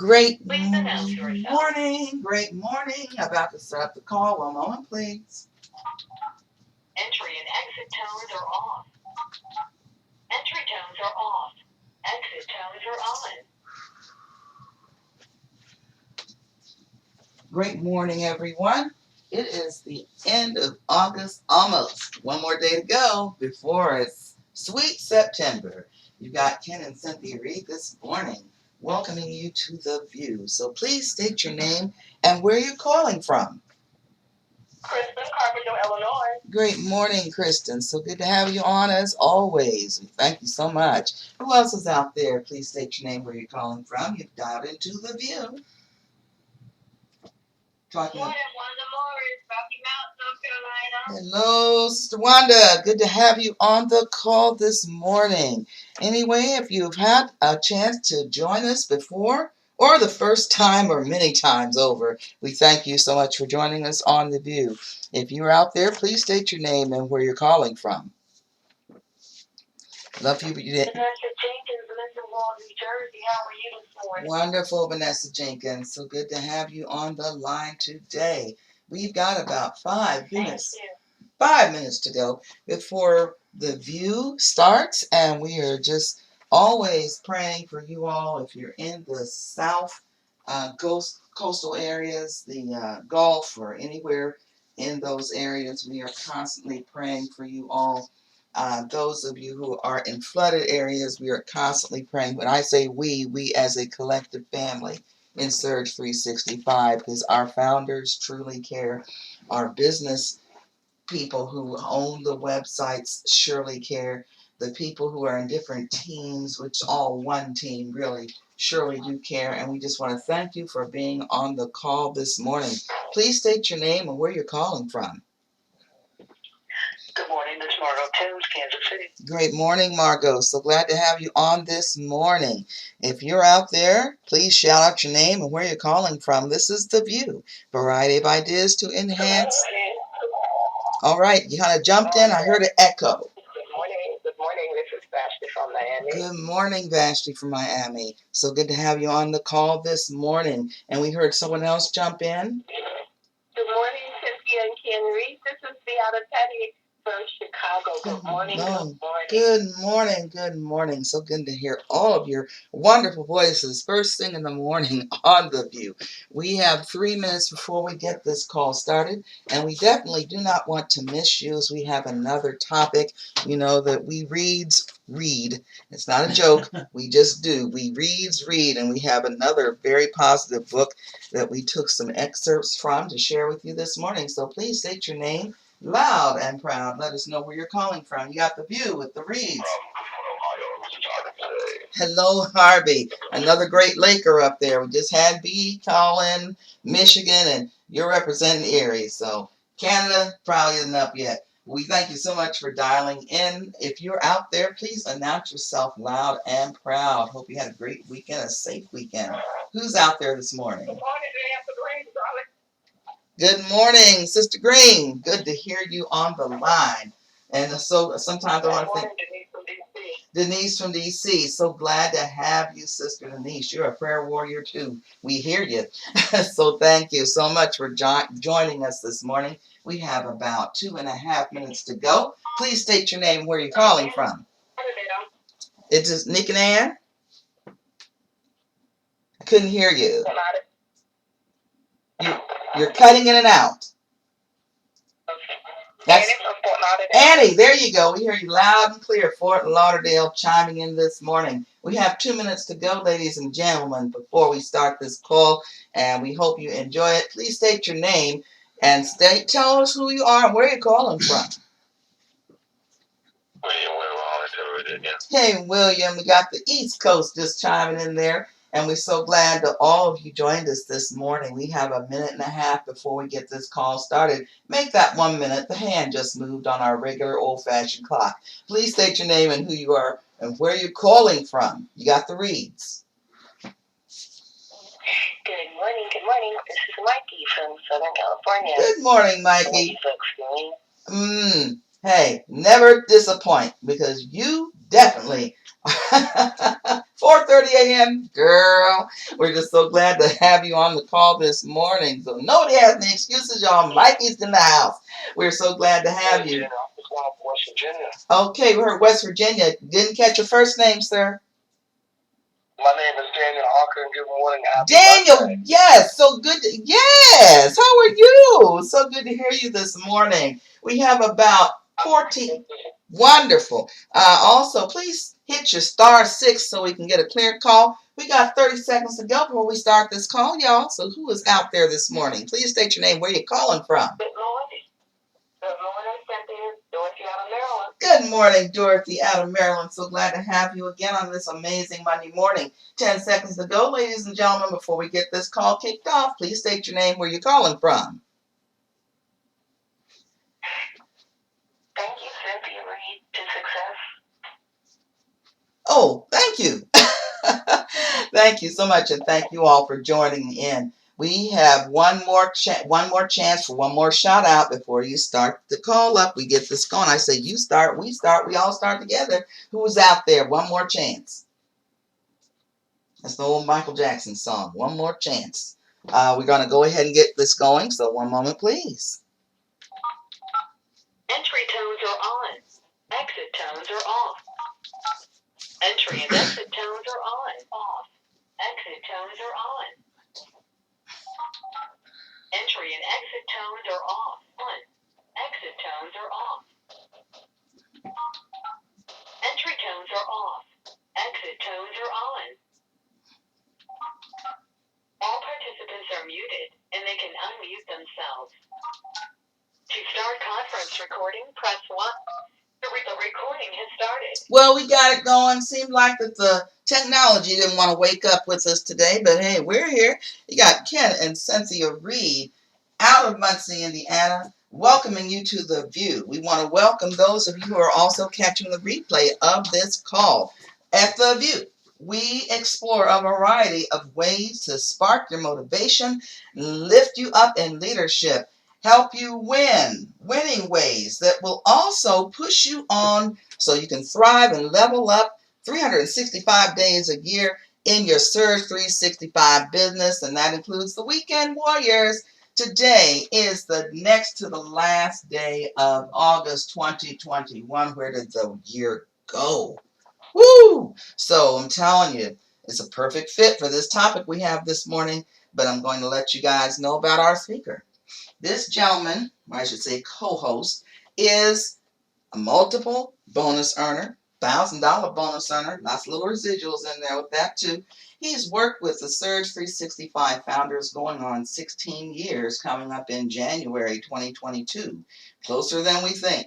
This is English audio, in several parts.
Great morning. Great morning. About to start the call. One moment, please. Entry and exit tones are off. Entry tones are off. Exit tones are on. Great morning, everyone. It is the end of August, almost. One more day to go before it's sweet September. You got Ken and Cynthia Reed this morning welcoming you to the View. So please state your name and where you're calling from. Kristen, Carbondale, Illinois. Great morning, Kristen. So good to have you on as always. We thank you so much. Who else is out there? Please state your name, where you're calling from. You've dialed into the View. Talking. Morning, Wanda Morris, Rocky Mount, North Carolina. Hello, Sister Wanda. Good to have you on the call this morning. Anyway, if you've had a chance to join us before, or the first time, or many times over, we thank you so much for joining us on The View. If you're out there, please state your name and where you're calling from. Love you, but you didn't. Vanessa Jenkins, Lindenwood, New Jersey. How are you this morning? Wonderful, Vanessa Jenkins. So good to have you on the line today. We've got about 5 minutes. 5 minutes to go before the View starts, and we are just always praying for you all. If you're in the South coastal areas, the Gulf, or anywhere in those areas, we are constantly praying for you all. Those of you who are in flooded areas, we are constantly praying. When I say we as a collective family in Surge 365, because our founders truly care. Our business people who own the websites surely care. The people who are in different teams, which all one team really, surely do care. And we just want to thank you for being on the call this morning. Please state your name and where you're calling from. Good morning, Miss Margot Toombs, Kansas City. Great morning, Margot. So glad to have you on this morning. If you're out there, please shout out your name and where you're calling from. This is The View. Variety of ideas to enhance. All right, you kind of jumped in. I heard an echo. Good morning. Good morning. This is Vashti from Miami. Good morning, Vashti from Miami. So good to have you on the call this morning. And we heard someone else jump in. Good morning, Cynthia and Ken Reed. This is V.I.W. from Chicago. Good morning. Good morning. Good morning. Good morning. So good to hear all of your wonderful voices first thing in the morning on The View. We have 3 minutes before we get this call started, and we definitely do not want to miss you as we have another topic. You know that we read. It's not a joke. We just do. We read, and we have another very positive book that we took some excerpts from to share with you this morning. So please state your name loud and proud. Let us know where you're calling from. You got The View with the Reeds. Hello, Harvey. Another great Laker up there. We just had B calling Michigan, and you're representing Erie. So Canada probably isn't up yet. We thank you so much for dialing in. If you're out there, please announce yourself loud and proud. Hope you had a great weekend, a safe weekend. Who's out there this morning? Good morning, Good morning, Sister Green. Good to hear you on the line. And so sometimes I want to think, Denise from DC. So glad to have you, Sister Denise. You're a prayer warrior too. We hear you. So thank you so much for joining us this morning. We have about 2.5 minutes to go. Please state your name, where you're calling from. It is Nick and Ann. I couldn't hear you. You're cutting in and out. That's Annie, there you go. We hear you loud and clear. Fort Lauderdale chiming in this morning. We have 2 minutes to go, ladies and gentlemen, before we start this call, and we hope you enjoy it. Please state your name and tell us who you are and where you're calling from. Hey, William, we got the East Coast just chiming in there. And we're so glad that all of you joined us this morning. We have 1.5 minutes before we get this call started. Make that 1 minute. The hand just moved on our regular old-fashioned clock. Please state your name and who you are and where you're calling from. You got the Reeds. Good morning. Good morning. This is Mikey from Southern California. Good morning, Mikey. Hey, never disappoint, because you definitely 4:30 a.m. Girl, we're just so glad to have you on the call this morning. So nobody has any excuses, y'all. Mikey's in the house. We're so glad to have you. West Virginia. Okay, we heard West Virginia. Didn't catch your first name, sir. My name is Daniel Hawker, and good morning. Daniel, yes, so good. Yes, how are you? So good to hear you this morning. We have about 14. Wonderful. Also, please hit your *6 so we can get a clear call. We got 30 seconds to go before we start this call, y'all. So who is out there this morning? Please state your name. Where you calling from? Good morning. Good morning, Cynthia. Dorothy out of Maryland. Good morning, Dorothy out of Maryland. So glad to have you again on this amazing Monday morning. 10 seconds to go, ladies and gentlemen, before we get this call kicked off. Please state your name, where you're calling from. Thank you, Cynthia Reed, to success. Oh, thank you. Thank you so much, and thank you all for joining in. We have one more chance for one more shout out before you start the call up. We get this going. I say you start, we all start together. Who's out there? One more chance. That's the old Michael Jackson song. One more chance. We're going to go ahead and get this going. So one moment, please. Entry tones are on. Exit tones are off. Entry and exit tones are on. Off. Exit tones are on. Entry and exit tones are off. On. Exit tones are off. Entry tones are off. Exit tones are on. All participants are muted, and they can unmute themselves. To start conference recording, press 1. The recording has started. Well, we got it going. Seemed like that the technology didn't want to wake up with us today, but hey, we're here. You got Ken and Cynthia Reed out of Muncie, Indiana, welcoming you to The View. We want to welcome those of you who are also catching the replay of this call. At The View, we explore a variety of ways to spark your motivation, lift you up in leadership, help you winning ways that will also push you on so you can thrive and level up 365 days a year in your Surge 365 business, and that includes the weekend warriors. Today is the next to the last day of August 2021. Where did the year go? Woo! So I'm telling you, it's a perfect fit for this topic we have this morning, but I'm going to let you guys know about our speaker. This gentleman, or I should say co-host, is a multiple bonus earner, $1,000 bonus earner, lots of little residuals in there with that too. He's worked with the Surge 365 founders going on 16 years, coming up in January 2022, closer than we think.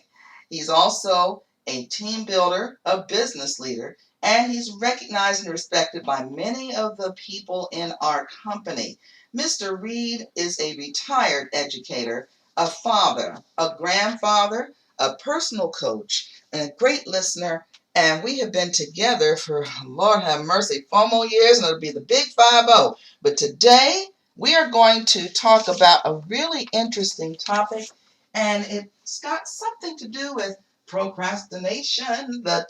He's also a team builder, a business leader, and he's recognized and respected by many of the people in our company. Mr. Reed is a retired educator, a father, a grandfather, a personal coach, and a great listener. And we have been together for, Lord have mercy, 4 more years, and it'll be the big 5-0. But today, we are going to talk about a really interesting topic, and it's got something to do with procrastination. The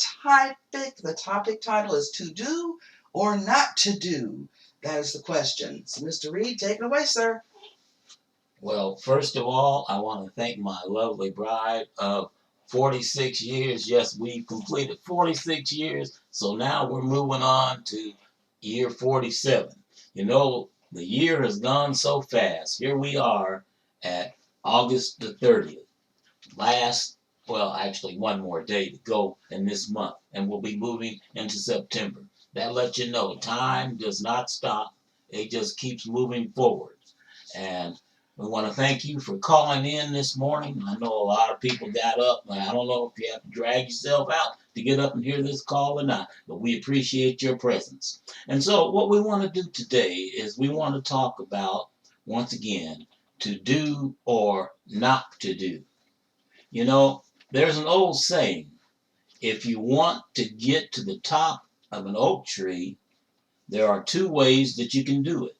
topic title is To Do or Not to Do. That is the question. So, Mr. Reed, take it away, sir. Well, first of all, I want to thank my lovely bride of 46 years. Yes, we completed 46 years, so now we're moving on to year 47. You know, the year has gone so fast. Here we are at August the 30th. Actually, one more day to go in this month, and we'll be moving into September. That lets you know time does not stop. It just keeps moving forward. And we want to thank you for calling in this morning. I know a lot of people got up, and I don't know if you have to drag yourself out to get up and hear this call or not, but we appreciate your presence. And so what we want to do today is we want to talk about, once again, to do or not to do. You know, there's an old saying, if you want to get to the top of an oak tree, there are 2 ways that you can do it.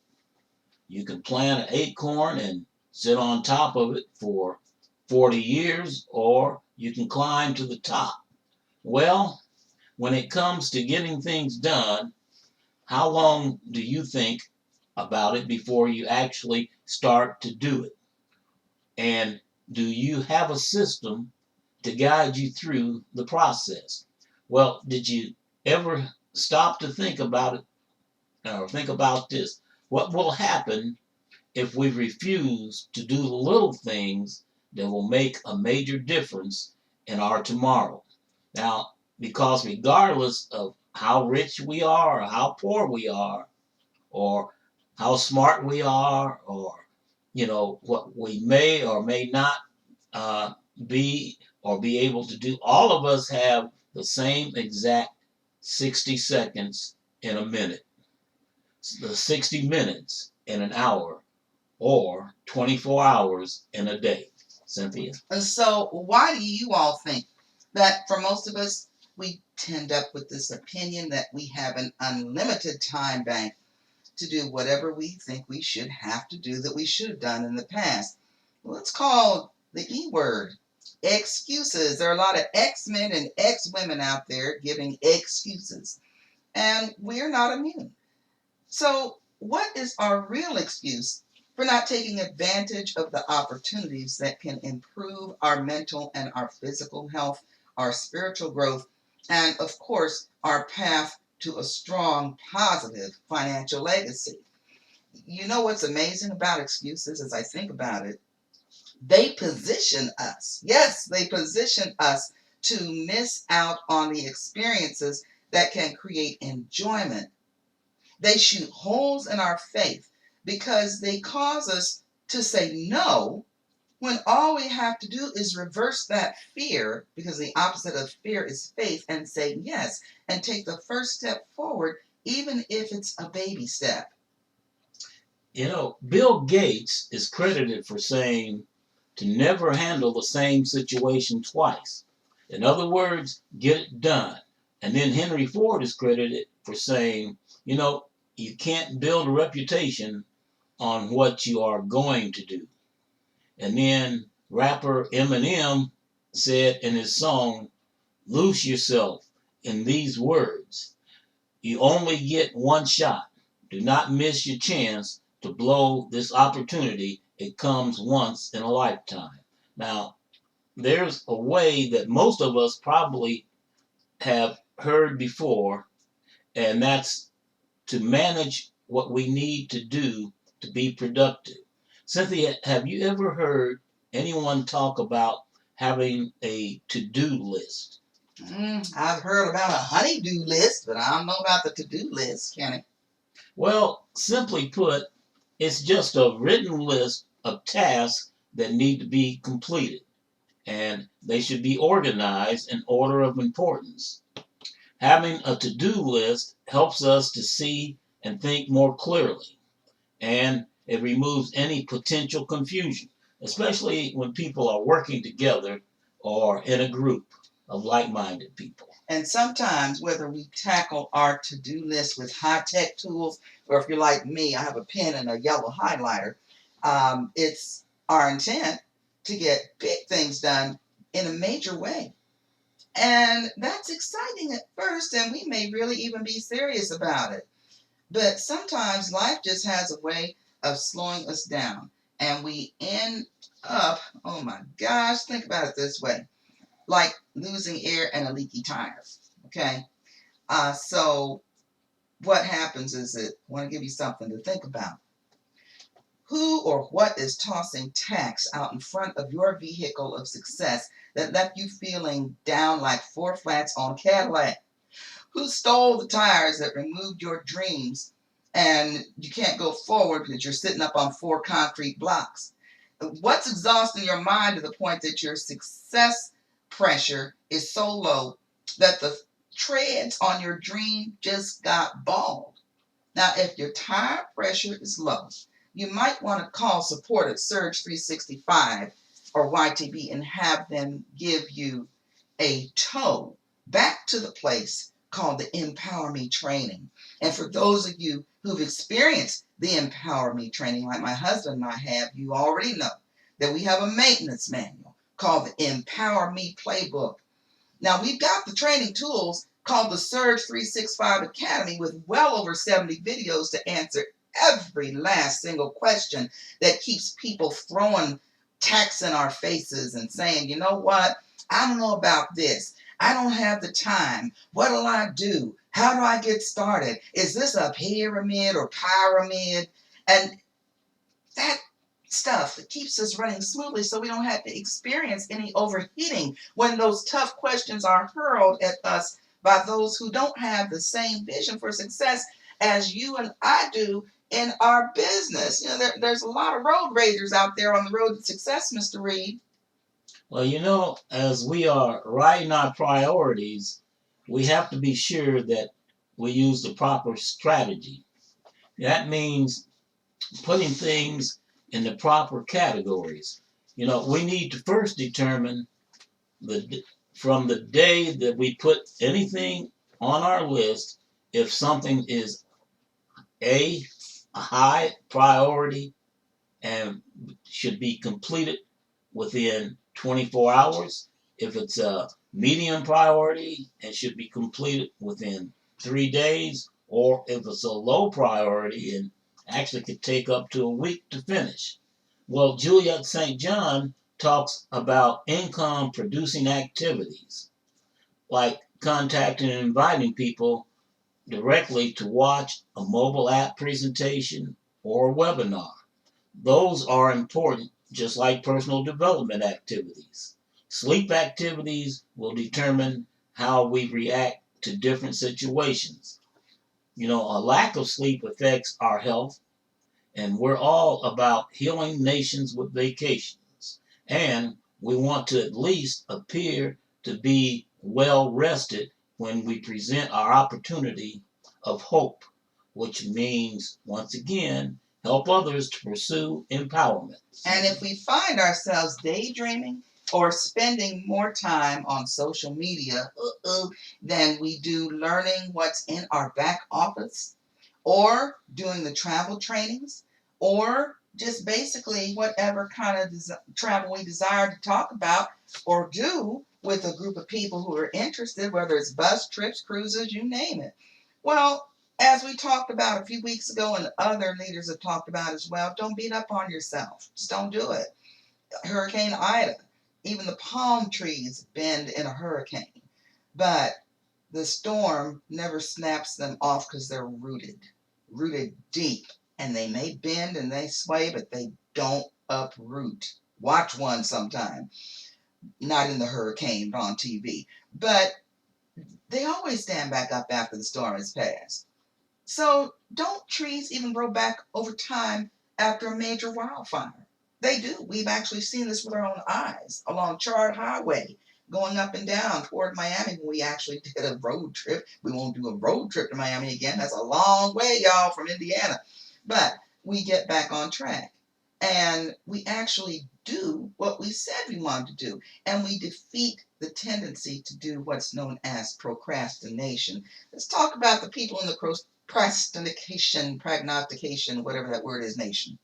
You can plant an acorn and sit on top of it for 40 years, or you can climb to the top. Well, when it comes to getting things done, How long do you think about it before you actually start to do it? And do you have a system to guide you through the process? Well, did you ever stop to think about it or think about this? What will happen if we refuse to do the little things that will make a major difference in our tomorrow? Now, because regardless of how rich we are or how poor we are, or how smart we are, or what we may or may not uh, be or be able to do, all of us have the same exact 60 seconds in a minute, the 60 minutes in an hour, or 24 hours in a day. Cynthia? And so, why do you all think that for most of us, we tend up with this opinion that we have an unlimited time bank to do whatever we think we should have to do that we should have done in the past? Well, it's called the E word, excuses. There are a lot of X-men and X-women out there giving excuses, and we're not immune. So, what is our real excuse for not taking advantage of the opportunities that can improve our mental and our physical health, our spiritual growth, and of course, our path to a strong, positive financial legacy? You know what's amazing about excuses as I think about it? They position us. Yes, they position us to miss out on the experiences that can create enjoyment. They shoot holes in our faith because they cause us to say no when all we have to do is reverse that fear, because the opposite of fear is faith, and say yes and take the first step forward, even if it's a baby step. Bill Gates is credited for saying to never handle the same situation twice. In other words, get it done. And then Henry Ford is credited for saying, you can't build a reputation on what you are going to do. And then rapper Eminem said in his song, "Lose yourself in these words. You only get one shot. Do not miss your chance to blow this opportunity. It comes once in a lifetime." Now, there's a way that most of us probably have heard before, and that's to manage what we need to do to be productive. Cynthia, have you ever heard anyone talk about having a to-do list? I've heard about a honey-do list, but I don't know about the to-do list, Kenny. Well, simply put, it's just a written list of tasks that need to be completed, and they should be organized in order of importance. Having a to-do list helps us to see and think more clearly, and it removes any potential confusion, especially when people are working together or in a group of like-minded people. And sometimes, whether we tackle our to-do list with high-tech tools, or if you're like me, I have a pen and a yellow highlighter, it's our intent to get big things done in a major way. And that's exciting at first, and we may really even be serious about it. But sometimes life just has a way of slowing us down, and we end up, oh my gosh, think about it this way, like losing air and a leaky tire. Okay? So what happens is that I want to give you something to think about. Who or what is tossing tacks out in front of your vehicle of success that left you feeling down like four flats on Cadillac? Who stole the tires that removed your dreams and you can't go forward because you're sitting up on four concrete blocks? What's exhausting your mind to the point that your success pressure is so low that the treads on your dream just got bald? Now, if your tire pressure is low, you might want to call support at Surge 365 or YTB and have them give you a tow back to the place called the Empower Me training. And for those of you who've experienced the Empower Me training, like my husband and I have, you already know that we have a maintenance manual called the Empower Me Playbook. Now, we've got the training tools, called the Surge 365 Academy with well over 70 videos to answer every last single question that keeps people throwing tacks in our faces and saying, you know what, I don't know about this. I don't have the time. What'll I do? How do I get started? Is this a pyramid or pyramid? And that stuff that keeps us running smoothly so we don't have to experience any overheating when those tough questions are hurled at us by those who don't have the same vision for success as you and I do in our business. There's a lot of road ragers out there on the road to success, Mr. Reed. Well, as we are writing our priorities, we have to be sure that we use the proper strategy. That means putting things in the proper categories. We need to first determine from the day that we put anything on our list if something is a high priority and should be completed within 24 hours, if it's a medium priority and should be completed within 3 days, or if it's a low priority and actually could take up to a week to finish. Well, Juliet St. John talks about income producing activities like contacting and inviting people directly to watch a mobile app presentation or a webinar. Those are important, just like personal development activities. Sleep activities will determine how we react to different situations. A lack of sleep affects our health, and we're all about healing nations with vacations. And we want to at least appear to be well rested when we present our opportunity of hope, which means, once again, help others to pursue empowerment. And if we find ourselves daydreaming or spending more time on social media than we do learning what's in our back office, or doing the travel trainings, or just basically whatever kind of travel we desire to talk about or do with a group of people who are interested, whether it's bus trips, cruises, you name it. Well, as we talked about a few weeks ago and other leaders have talked about as well, don't beat up on yourself. Just don't do it. Hurricane Ida, even the palm trees bend in a hurricane, but the storm never snaps them off because they're rooted deep. And they may bend and they sway, but they don't uproot. Watch one sometime. Not in the hurricane, but on TV. But they always stand back up after the storm has passed. So don't trees even grow back over time after a major wildfire? They do. We've actually seen this with our own eyes along Chard Highway going up and down toward Miami when we actually did a road trip. We won't do a road trip to Miami again. That's a long way, y'all, from Indiana. But we get back on track. And we actually do what we said we wanted to do. And we defeat the tendency to do what's known as procrastination. Let's talk about the people in the prognostication, whatever that word is, nation.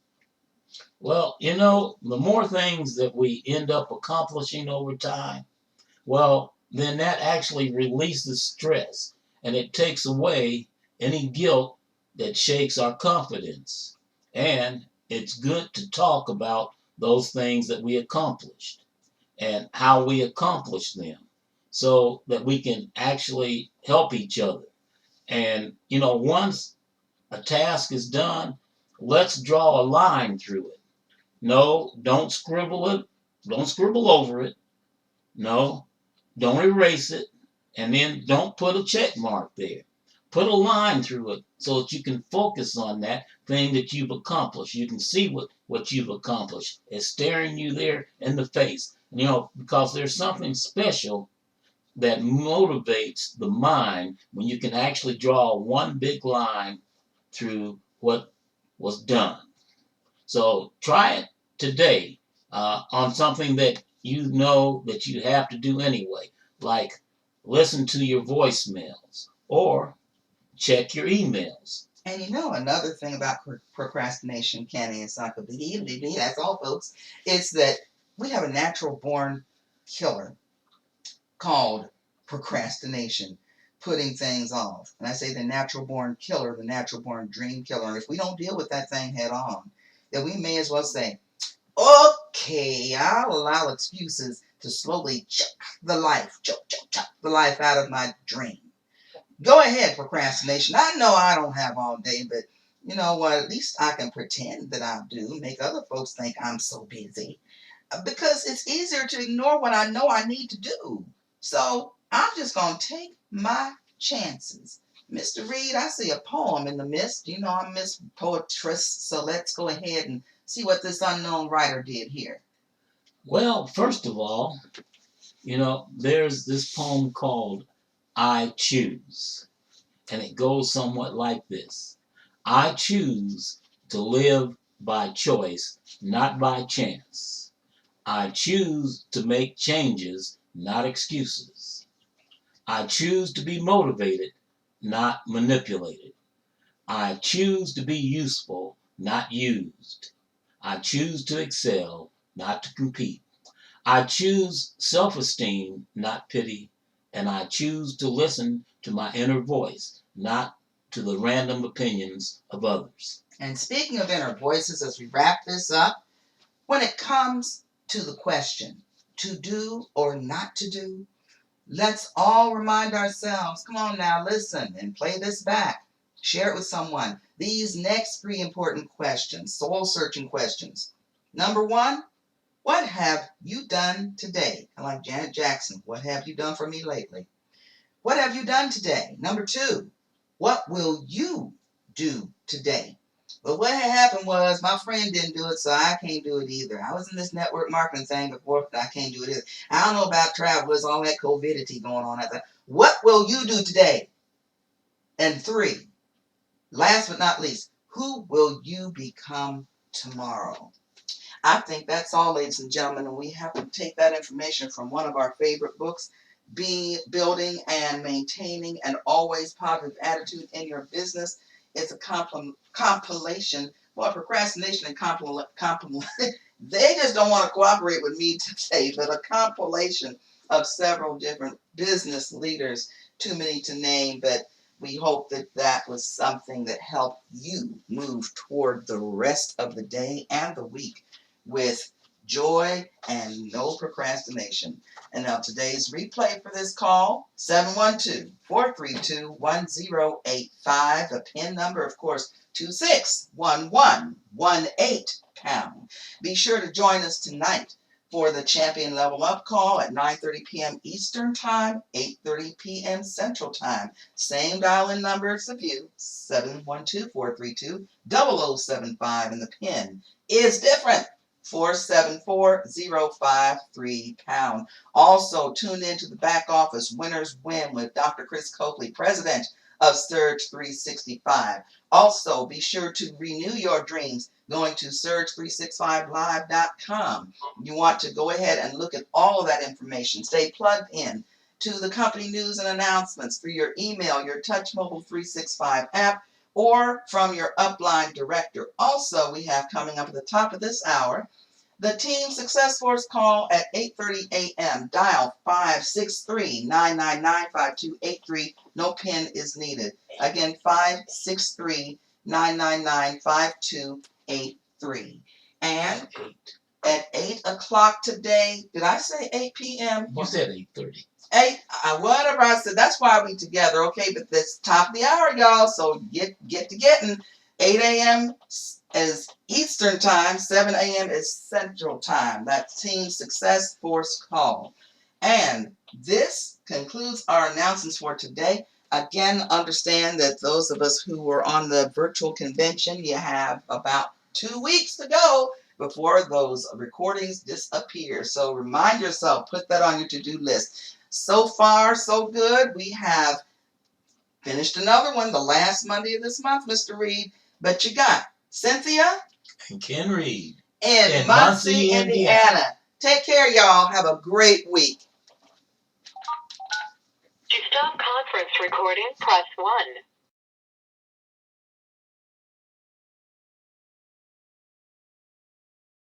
Well, the more things that we end up accomplishing over time, then that actually releases stress and it takes away any guilt that shakes our confidence. And it's good to talk about those things that we accomplished and how we accomplished them so that we can actually help each other. And, once a task is done, let's draw a line through it. No, don't scribble it. Don't scribble over it. No, don't erase it. And then don't put a check mark there. Put a line through it so that you can focus on that thing that you've accomplished. You can see what you've accomplished. It's staring you there in the face. Because there's something special that motivates the mind when you can actually draw one big line through what was done. So try it today on something that you know that you have to do anyway, like listen to your voicemails or check your emails. And another thing about procrastination, Kenny, it's not that's all, folks, is that we have a natural born killer called procrastination. putting things off. And I say the natural born killer, the natural born dream killer. And if we don't deal with that thing head on, then we may as well say, okay, I'll allow excuses to slowly choke the life out of my dream. Go ahead, procrastination. I know I don't have all day, but you know what? At least I can pretend that I do, make other folks think I'm so busy. Because it's easier to ignore what I know I need to do. So I'm just going to take my chances. Mr. Reed, I see a poem in the mist. You know I'm Miss Poetress, so let's go ahead and see what this unknown writer did here. Well, first of all, there's this poem called I Choose, and it goes somewhat like this. I choose to live by choice, not by chance. I choose to make changes, not excuses. I choose to be motivated, not manipulated. I choose to be useful, not used. I choose to excel, not to compete. I choose self-esteem, not pity. And I choose to listen to my inner voice, not to the random opinions of others. And speaking of inner voices, as we wrap this up, when it comes to the question, to do or not to do, let's all remind ourselves, come on now, listen and play this back. Share it with someone. These next 3 important questions, soul-searching questions. Number 1, what have you done today? I like Janet Jackson. What have you done for me lately? What have you done today? Number 2, what will you do today? But what had happened was my friend didn't do it, so I can't do it either. I was in this network marketing thing before, but I can't do it either. I don't know about travelers, all that COVIDity going on out there. What will you do today? And 3, last but not least, who will you become tomorrow? I think that's all, ladies and gentlemen, and we have to take that information from one of our favorite books, Building and Maintaining an Always Positive Attitude in Your Business. It's a compilation, well, procrastination and they just don't want to cooperate with me today, but a compilation of several different business leaders, too many to name, but we hope that that was something that helped you move toward the rest of the day and the week with joy and no procrastination. And now today's replay for this call, 712-432-1085. The PIN number, of course, 261118#. Be sure to join us tonight for the Champion Level Up call at 9:30 p.m. Eastern Time, 8:30 p.m. Central Time. Same dial-in number as the view, 712-432-0075, and the PIN is different. 474053#. Also, tune in to the back office Winners Win with Dr. Chris Coakley, president of Surge 365. Also, be sure to renew your dreams going to surge365live.com. You want to go ahead and look at all of that information. Stay plugged in to the company news and announcements through your email, your Touch Mobile 365 app, or from your upline director. Also, we have coming up at the top of this hour, the Team Success Force call at 8:30 a.m. Dial 563-999-5283. No PIN is needed. Again, 563-999-5283. And at 8 o'clock today, did I say 8 p.m.? You said 8:30. 8, whatever I said, that's why we together, okay? But this top of the hour, y'all, so get to getting. 8 a.m. is Eastern Time, 7 a.m. is Central Time. That's Team Success Force call. And this concludes our announcements for today. Again, understand that those of us who were on the virtual convention, you have about 2 weeks to go before those recordings disappear. So remind yourself, put that on your to-do list. So far, so good. We have finished another one the last Monday of this month, Mr. Reed. But you got Cynthia and Ken Reed in Muncie, Indiana. Take care, y'all. Have a great week. To stop conference recording, press 1.